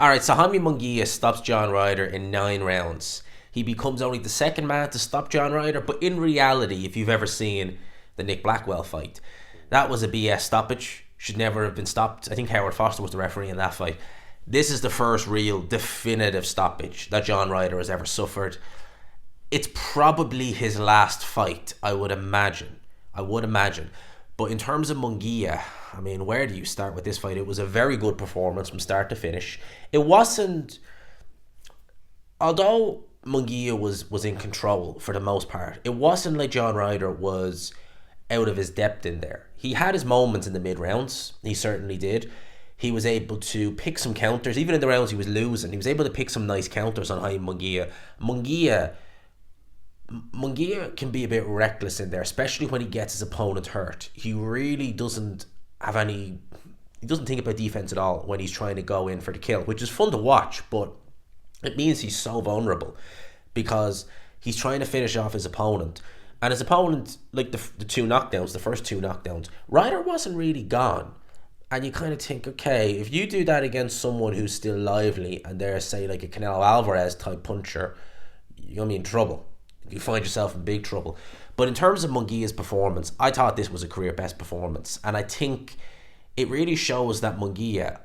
Alright, so Jaime Munguia stops John Ryder in 9 rounds. He becomes only the second man to stop John Ryder, but in reality, if you've ever seen the Nick Blackwell fight, that was a BS stoppage. Should never have been stopped. I think Howard Foster was the referee in that fight. This is the first real definitive stoppage that John Ryder has ever suffered. It's probably his last fight, I would imagine. But in terms of Munguia, I mean, where do you start with this fight? It was a very good performance from start to finish. It wasn't... Although Munguia was in control for the most part, it wasn't like John Ryder was out of his depth in there. He had his moments in the mid-rounds. He certainly did. He was able to pick some counters. Even in the rounds he was losing, he was able to pick some nice counters on Jaime Munguia. Munguia can be a bit reckless in there, especially when he gets his opponent hurt. He really doesn't have any... He doesn't think about defense at all when he's trying to go in for the kill, which is fun to watch, but it means he's so vulnerable because he's trying to finish off his opponent. And his opponent, like the first two knockdowns, Ryder wasn't really gone. And you kind of think, okay, if you do that against someone who's still lively and they're, say, like a Canelo Alvarez type puncher, you're going to be in trouble. You find yourself in big trouble. But in terms of Munguia's performance, I thought this was a career best performance. And I think it really shows that Munguia,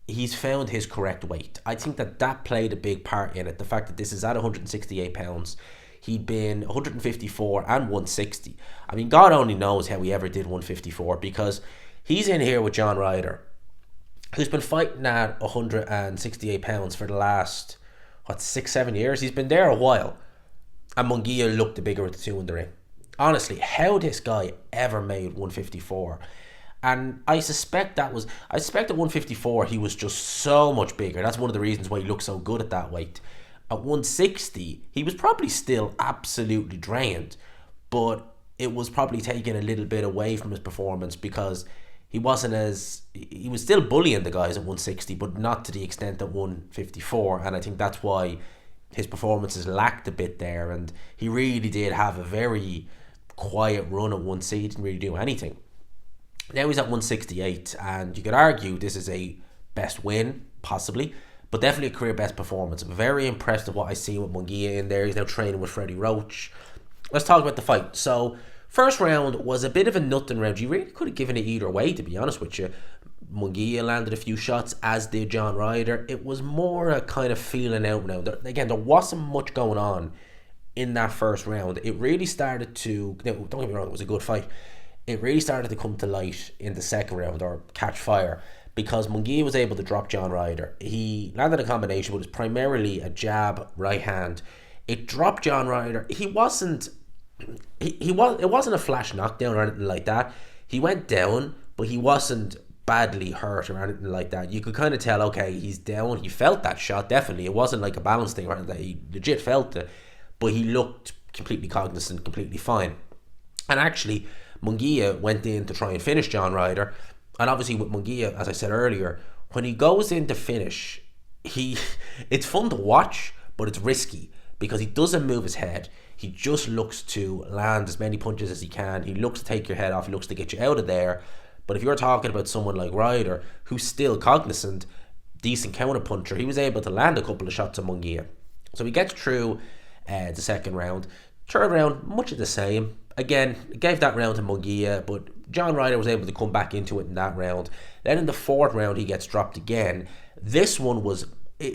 he's found his correct weight. I think that played a big part in it. The fact that this is at 168 pounds. He'd been 154 and 160. I mean, God only knows how he ever did 154 because he's in here with John Ryder, who's been fighting at 168 pounds for the last, 6-7 years? He's been there a while. And Munguia looked the bigger of the two in the ring. Honestly, how this guy ever made 154? And I suspect at 154 he was just so much bigger. That's one of the reasons why he looked so good at that weight. At 160, he was probably still absolutely drained, but it was probably taking a little bit away from his performance because he was still bullying the guys at 160, but not to the extent at 154. And I think that's why his performances lacked a bit there. And he really did have a very quiet run at 160. He didn't really do anything. Now he's at 168, and you could argue this is a best win, possibly, but definitely a career best performance. I'm very impressed with what I see with Munguia in there. He's now training with Freddie Roach. Let's talk about the fight. So, first round was a bit of a nothing round. You really could have given it either way, to be honest with you. Munguia landed a few shots, as did John Ryder. It was more a kind of feeling out now. Again, there wasn't much going on in that first round. It really started to... Don't get me wrong, it was a good fight. It really started to come to light in the second round, or catch fire, because Munguia was able to drop John Ryder. He landed a combination, but it was primarily a jab, right hand. It dropped John Ryder. It wasn't a flash knockdown or anything like that. He went down, but he wasn't badly hurt or anything like that. You could kind of tell, okay, he's down. He felt that shot, definitely. It wasn't like a balance thing or anything. He legit felt it, but he looked completely cognizant, completely fine. And actually, Munguia went in to try and finish John Ryder. And obviously with Munguia, as I said earlier, when he goes in to finish, it's fun to watch, but it's risky because he doesn't move his head. He just looks to land as many punches as he can. He looks to take your head off. He looks to get you out of there. But if you're talking about someone like Ryder, who's still cognizant, decent counter puncher, he was able to land a couple of shots on Munguia. So he gets through the second round. Third round, much of the same. Again, gave that round to Munguia, but John Ryder was able to come back into it in that round. Then in the fourth round, he gets dropped again. This one was,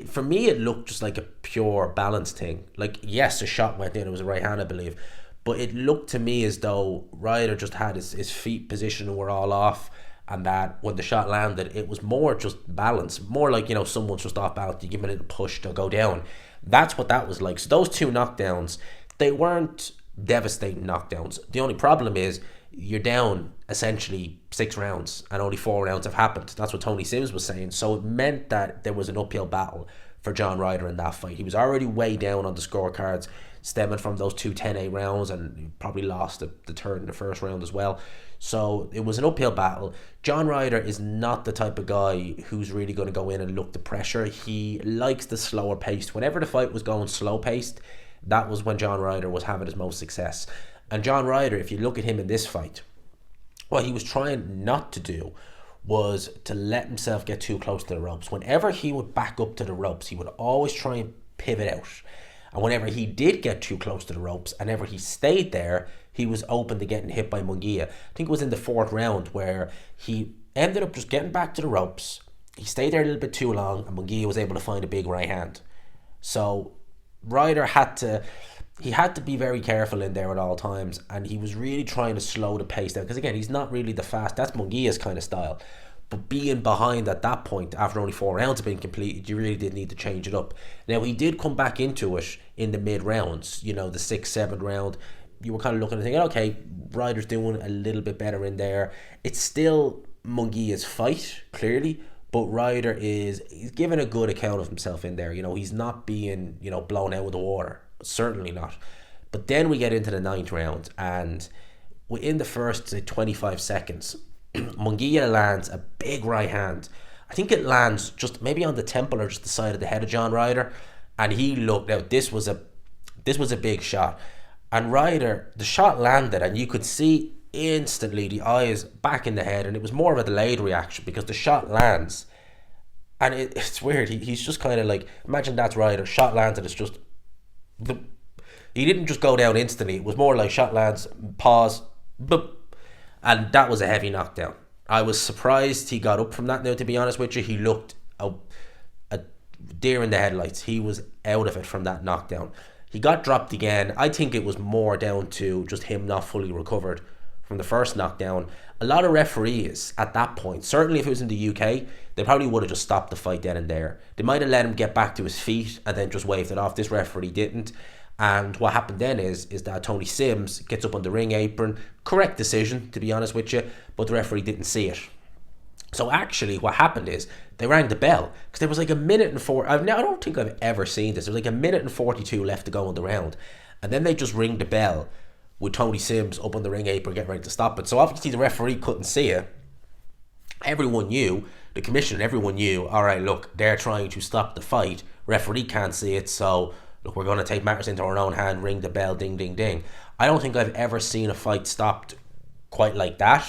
for me, it looked just like a pure balance thing. Like, yes, a shot went in. It was a right hand, I believe. But it looked to me as though Ryder just had his feet positioned and were all off, and that when the shot landed, it was more just balance. More like, someone's just off balance. You give him a little push, they'll go down. That's what that was like. So those two knockdowns, they weren't devastating knockdowns. The only problem is you're down essentially 6 rounds and only 4 rounds have happened. That's what Tony Sims was saying. So it meant that there was an uphill battle for John Ryder in that fight. He was already way down on the scorecards stemming from those 2 10-8 rounds, and he probably lost the third and the first round as well. So it was an uphill battle. John Ryder is not the type of guy who's really going to go in and look the pressure. He likes the slower pace. Whenever the fight was going slow paced, that was when John Ryder was having his most success. And John Ryder, if you look at him in this fight, what he was trying not to do was to let himself get too close to the ropes. Whenever he would back up to the ropes, he would always try and pivot out. And whenever he did get too close to the ropes, and whenever he stayed there, he was open to getting hit by Munguia. I think it was in the fourth round where he ended up just getting back to the ropes. He stayed there a little bit too long, and Munguia was able to find a big right hand. So Ryder had to be very careful in there at all times, and he was really trying to slow the pace down, because again, he's not really the fast, that's Munguia's kind of style, but being behind at that point after only 4 rounds had been completed, you really did need to change it up. Now he did come back into it in the mid rounds, the 6th, 7th round. You were kind of looking and thinking, okay, Ryder's doing a little bit better in there. It's still Munguia's fight, clearly, but Ryder he's giving a good account of himself in there. He's not being blown out of the water. Certainly not. But then we get into the 9th round, and within the first 25 seconds, Munguia lands a big right hand. I think it lands just maybe on the temple or just the side of the head of John Ryder, and he looked out. This was a big shot, and Ryder, the shot landed, and you could see instantly the eyes back in the head, and it was more of a delayed reaction because the shot lands, and it's weird. He's just kind of like, imagine that's Ryder, shot lands, and it's just. He didn't just go down instantly. It was more like shot lands, pause, boop, and that was a heavy knockdown. I was surprised he got up from that. Now, to be honest with you, he looked a deer in the headlights. He was out of it from that knockdown. He got dropped again. I think it was more down to just him not fully recovered from the first knockdown. A lot of referees at that point, certainly if it was in the UK, they probably would have just stopped the fight then and there. They might have let him get back to his feet and then just waved it off. This referee didn't. And what happened then is that Tony Sims gets up on the ring apron. Correct decision, to be honest with you, but the referee didn't see it. So actually what happened is they rang the bell, because there was like a minute and four. I don't think I've ever seen this. There was like a minute and 42 left to go in the round. And then they just ring the bell with Tony Sims up on the ring apron getting ready to stop it. So obviously the referee couldn't see it. Everyone knew, the commission, everyone knew, all right, look, they're trying to stop the fight. Referee can't see it, so look, we're going to take matters into our own hand, ring the bell, ding, ding, ding. I don't think I've ever seen a fight stopped quite like that.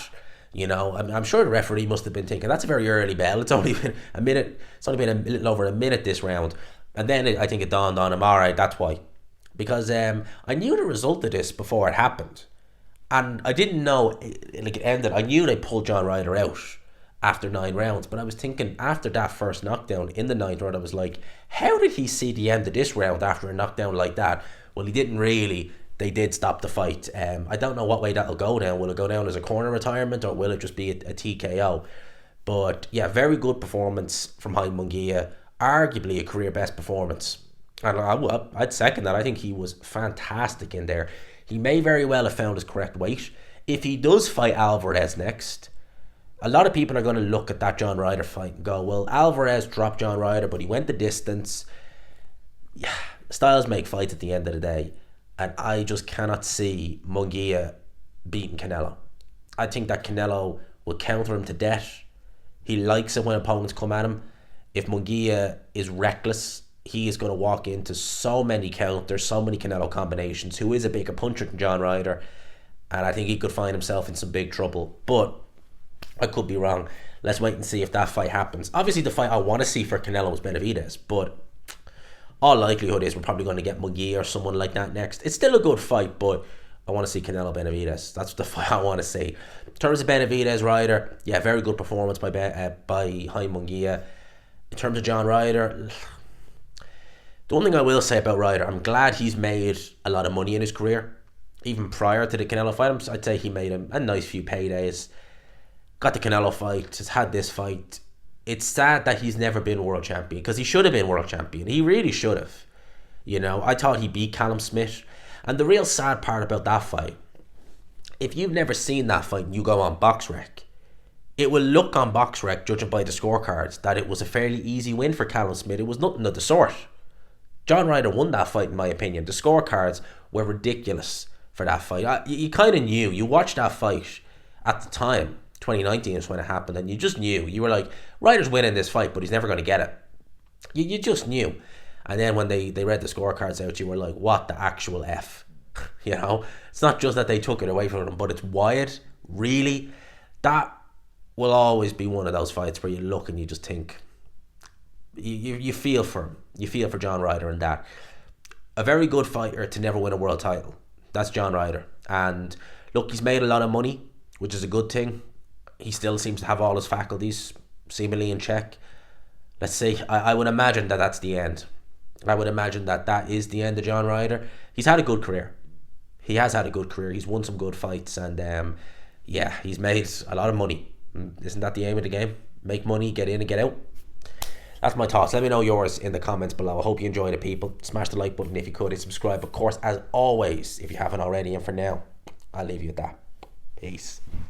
I'm sure the referee must have been thinking, that's a very early bell. It's only been a minute. It's only been a little over a minute this round. And then I think it dawned on him, all right, that's why. Because I knew the result of this before it happened. And I didn't know, it ended. I knew they pulled John Ryder out after 9 rounds. But I was thinking, after that first knockdown in the 9th round, I was like, how did he see the end of this round after a knockdown like that? Well, he didn't really. They did stop the fight. I don't know what way that'll go down. Will it go down as a corner retirement, or will it just be a TKO? But yeah, very good performance from Jaime Munguia. Arguably a career best performance. And I'd second that. I think he was fantastic in there. He may very well have found his correct weight. If he does fight Alvarez next, a lot of people are going to look at that John Ryder fight and go, well, Alvarez dropped John Ryder, but he went the distance. Yeah, styles make fights at the end of the day. And I just cannot see Munguia beating Canelo. I think that Canelo will counter him to death. He likes it when opponents come at him. If Munguia is reckless, he is going to walk into so many counters, so many Canelo combinations, who is a bigger puncher than John Ryder. And I think he could find himself in some big trouble. But I could be wrong. Let's wait and see if that fight happens. Obviously, the fight I want to see for Canelo is Benavidez, but all likelihood is we're probably going to get Munguia or someone like that next. It's still a good fight, but I want to see Canelo Benavidez. That's the fight I want to see. In terms of Benavidez, Ryder, yeah, very good performance by Jaime Munguia. In terms of John Ryder, the one thing I will say about Ryder, I'm glad he's made a lot of money in his career. Even prior to the Canelo fight, I'd say he made a nice few paydays. Got the Canelo fight, has had this fight. It's sad that he's never been world champion, because he should have been world champion. He really should have. I thought he beat Callum Smith. And the real sad part about that fight, if you've never seen that fight and you go on BoxRec, it will look on BoxRec, judging by the scorecards, that it was a fairly easy win for Callum Smith. It was nothing of the sort. John Ryder won that fight, in my opinion. The scorecards were ridiculous for that fight. You kind of knew. You watched that fight at the time. 2019 is when it happened, and you just knew. You were like, Ryder's winning this fight, but he's never going to get it. You just knew. And then when they read the scorecards out, you were like, what the actual F? It's not just that they took it away from him, but it's Wyatt. Really? That will always be one of those fights where you look and you just think, you feel for him. You feel for John Ryder in that. A very good fighter to never win a world title. That's John Ryder. And look, he's made a lot of money, which is a good thing. He still seems to have all his faculties seemingly in check. Let's see. I would imagine that that's the end. I would imagine that that is the end of John Ryder. He's had a good career. He has had a good career. He's won some good fights, and yeah, he's made a lot of money. Isn't that the aim of the game? Make money, get in and get out. That's my thoughts. Let me know yours in the comments below. I hope you enjoyed it, people. Smash the like button if you could, and subscribe, of course, as always, if you haven't already. And for now, I'll leave you at that. Peace.